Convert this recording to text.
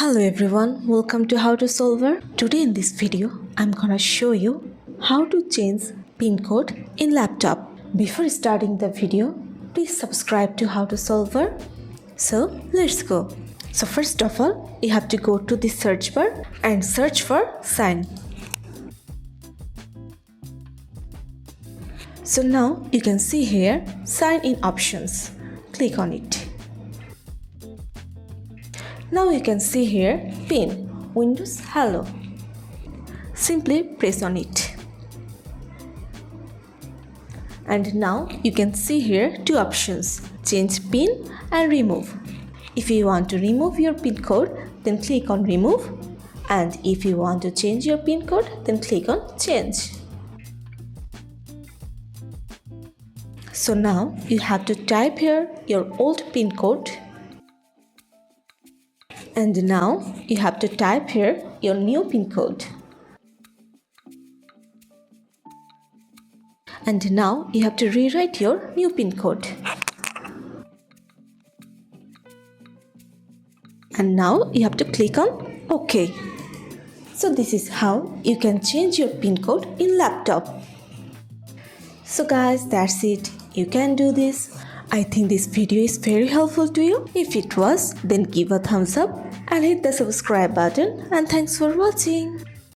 Hello everyone, welcome to How to Solver. Today in this video, I'm gonna show you how to change PIN code in laptop. Before starting the video, please subscribe to How to Solver. So let's go. So first of all, you have to go to the search bar and search for sign. So now you can see here sign in options. Click on it. Now you can see here PIN Windows Hello. Simply press on it. And now you can see here two options, change PIN and remove. If you want to remove your PIN code, then click on remove. And if you want to change your PIN code, then click on change. So now you have to type here your old PIN code. And now you have to type here your new PIN code. And now you have to rewrite your new PIN code. And now you have to click on OK. So this is how you can change your PIN code in laptop. So guys, that's it. You can do this. I think this video is very helpful to you. If it was, then give a thumbs up and hit the subscribe button, and thanks for watching.